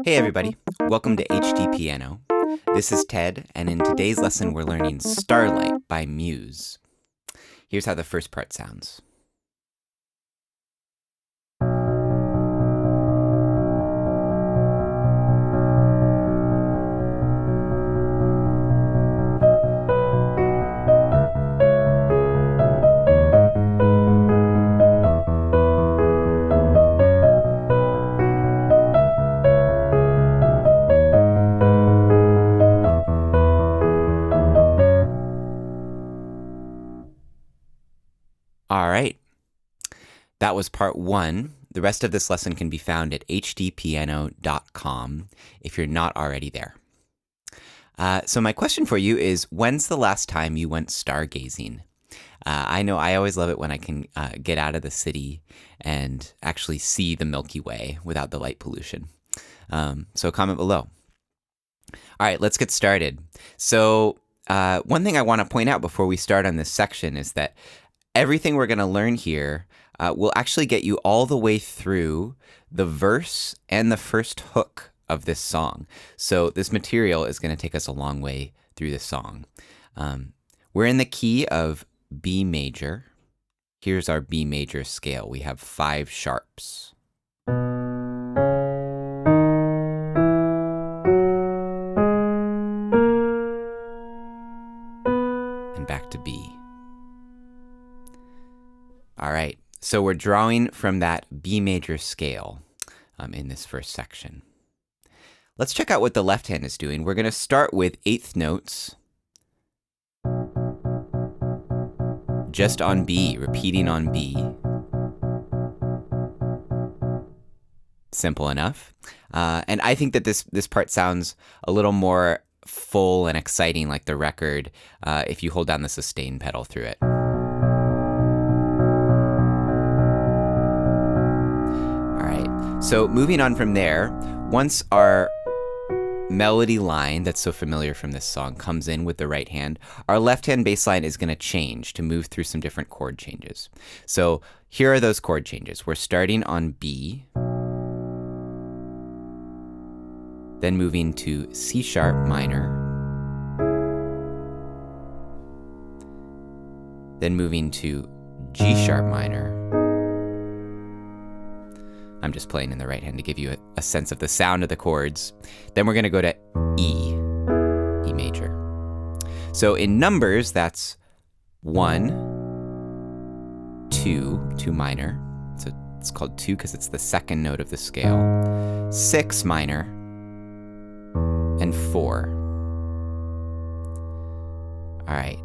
Hey everybody, welcome to HDpiano. This is Ted, and in today's lesson we're learning Starlight by Muse. Here's how the first part sounds. All right, that was part one. The rest of this lesson can be found at HDpiano.com if you're not already there. So my question for you is, when's the last time you went stargazing? I know I always love it when I can get out of the city and actually see the Milky Way without the light pollution. So comment below. All right, let's get started. So one thing I want to point out before we start on this section is that everything we're going to learn here will actually get you all the way through the verse and the first hook of this song. So this material is going to take us a long way through the song. We're in the key of B major. Here's our B major scale. We have 5 sharps. And back to B. All right, so we're drawing from that B major scale in this first section. Let's check out what the left hand is doing. We're going to start with eighth notes, just on B, repeating on B. Simple enough. And I think that this part sounds a little more full and exciting, like the record, if you hold down the sustain pedal through it. So moving on from there, once our melody line that's so familiar from this song comes in with the right hand, our left hand bass line is going to change to move through some different chord changes. So here are those chord changes. We're starting on B, then moving to C sharp minor, then moving to G sharp minor. I'm just playing in the right hand to give you a sense of the sound of the chords. Then we're going to go to E major. So in numbers, that's 1, 2 minor. So it's called 2 because it's the second note of the scale. 6 minor, and 4. All right.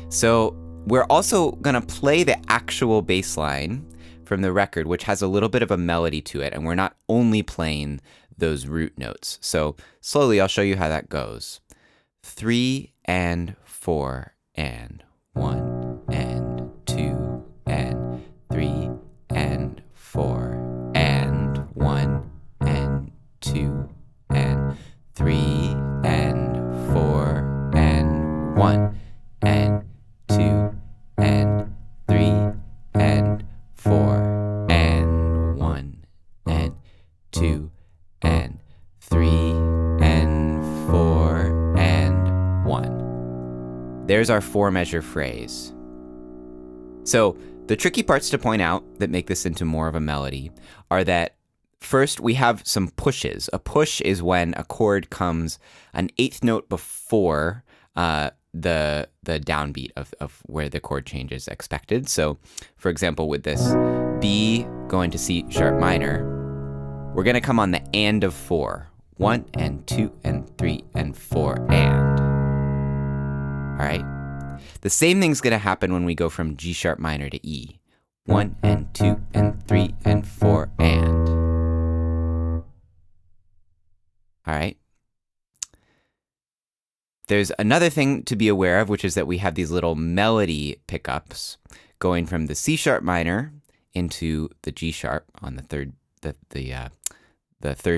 So we're also going to play the actual bass line from the record, which has a little bit of a melody to it, and we're not only playing those root notes. So slowly I'll show you how that goes. 3 and 4 and 1 and 2 and 3 and 4 and 1 and 2 and 3 and 4 and 1 and 2 and 3 and 4 and 1 and 2 and 3 and 4 and 1. There's our 4-measure phrase. So the tricky parts to point out that make this into more of a melody are that first we have some pushes. A push is when a chord comes an eighth note before the downbeat of where the chord change is expected. So for example, with this B going to C sharp minor, we're going to come on the and of 4. 1 and 2 and 3 and 4 and. All right. The same thing's going to happen when we go from G sharp minor to E. 1 and 2 and 3 and 4 and. All right. There's another thing to be aware of, which is that we have these little melody pickups going from the C sharp minor into the G sharp on the third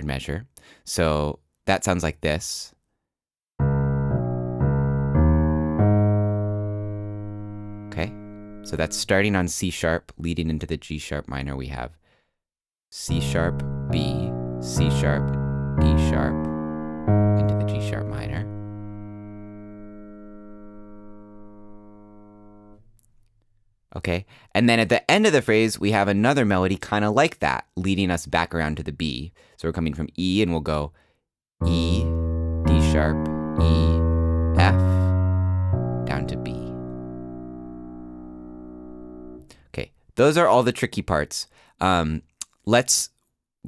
measure. So that sounds like this. Okay, so that's starting on C sharp, leading into the G sharp minor. We have C sharp, B, C sharp, sharp into the G sharp minor. Okay, and then at the end of the phrase, we have another melody kind of like that, leading us back around to the B. So we're coming from E, and we'll go E, D sharp, E, F, down to B. Okay, those are all the tricky parts. Let's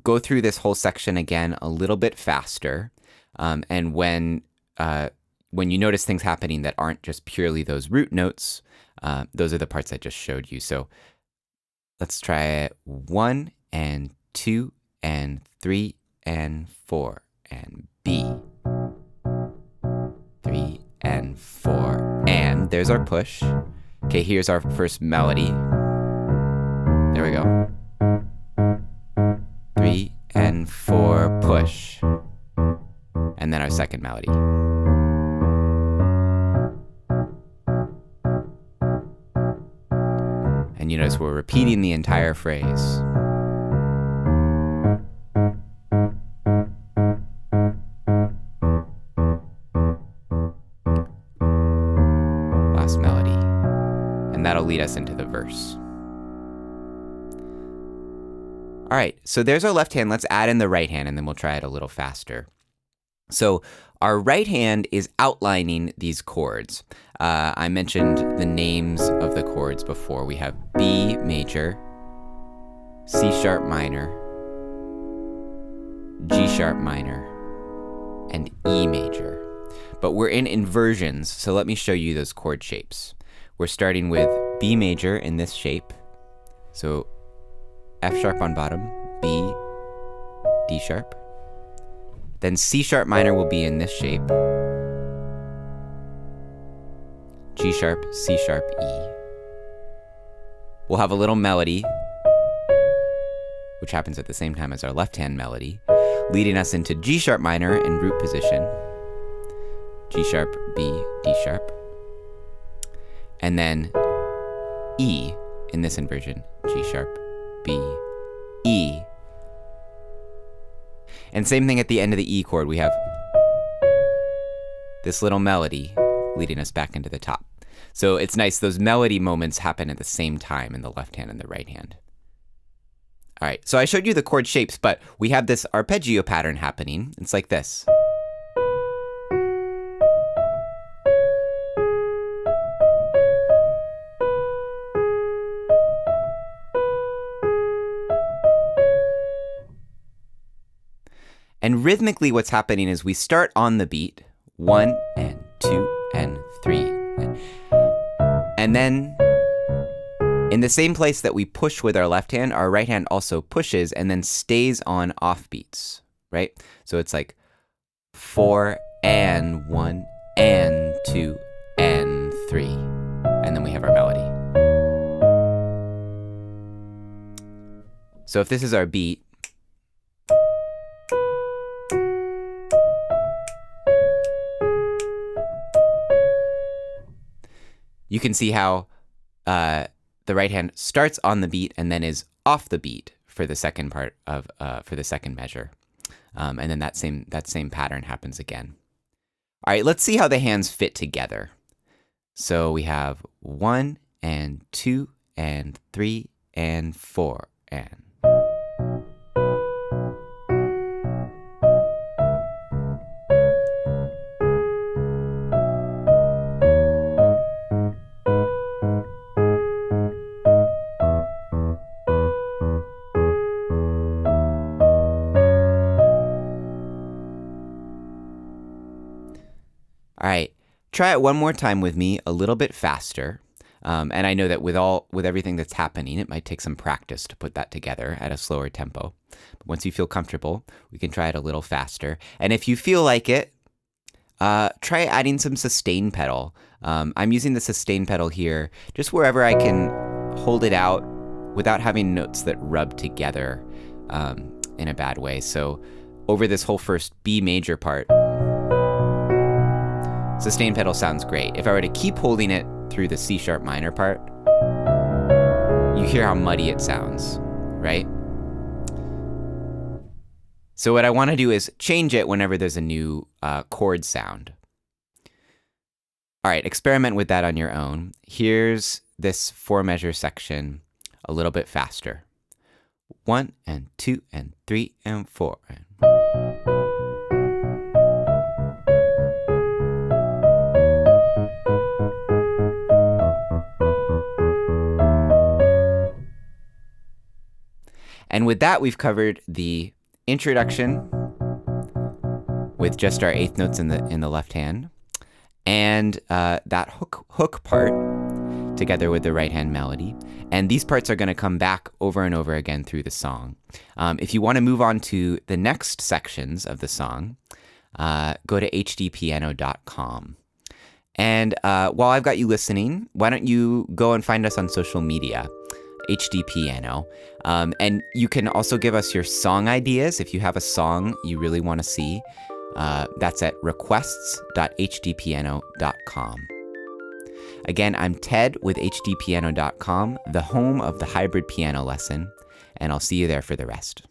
go through this whole section again a little bit faster. And when you notice things happening that aren't just purely those root notes, those are the parts I just showed you. So let's try it 1 and 2 and 3 and 4 and B. 3 and 4 and there's our push. Okay, here's our first melody. There we go. 3 and 4 push. And then our second melody. And you notice we're repeating the entire phrase. Last melody. And that'll lead us into the verse. All right, so there's our left hand. Let's add in the right hand, and then we'll try it a little faster. So our right hand is outlining these chords. I mentioned the names of the chords before. We have B major, C sharp minor, G sharp minor, and E major. But we're in inversions, so let me show you those chord shapes. We're starting with B major in this shape. So F sharp on bottom, B, D sharp. Then C sharp minor will be in this shape. G sharp, C sharp, E. We'll have a little melody, which happens at the same time as our left hand melody, leading us into G sharp minor in root position. G sharp, B, D sharp. And then E in this inversion, G sharp, B, E. And same thing at the end of the E chord, we have this little melody leading us back into the top. So it's nice, those melody moments happen at the same time in the left hand and the right hand. All right, so I showed you the chord shapes, but we have this arpeggio pattern happening. It's like this. And rhythmically what's happening is we start on the beat, 1 and 2 and 3. And then in the same place that we push with our left hand, our right hand also pushes and then stays on off beats, right? So it's like 4 and 1 and 2 and 3. And then we have our melody. So if this is our beat, you can see how the right hand starts on the beat and then is off the beat for the second part of for the second measure, and then that same pattern happens again. All right, let's see how the hands fit together. So we have 1 and 2 and 3 and 4 and. All right, try it one more time with me, a little bit faster. And I know that with everything that's happening, it might take some practice to put that together at a slower tempo. But once you feel comfortable, we can try it a little faster. And if you feel like it, try adding some sustain pedal. I'm using the sustain pedal here, just wherever I can hold it out without having notes that rub together in a bad way. So over this whole first B major part, sustain pedal sounds great. If I were to keep holding it through the C sharp minor part, you hear how muddy it sounds, right? So what I want to do is change it whenever there's a new chord sound. All right, experiment with that on your own. Here's this 4-measure section a little bit faster. 1 and 2 and 3 and 4. And with that, we've covered the introduction with just our eighth notes in the left hand, and that hook part together with the right hand melody. And these parts are going to come back over and over again through the song. If you want to move on to the next sections of the song, go to HDpiano.com. And while I've got you listening, why don't you go and find us on social media, HDpiano. And you can also give us your song ideas if you have a song you really want to see. That's at requests.hdpiano.com. Again, I'm Ted with HDpiano.com, the home of the hybrid piano lesson, and I'll see you there for the rest.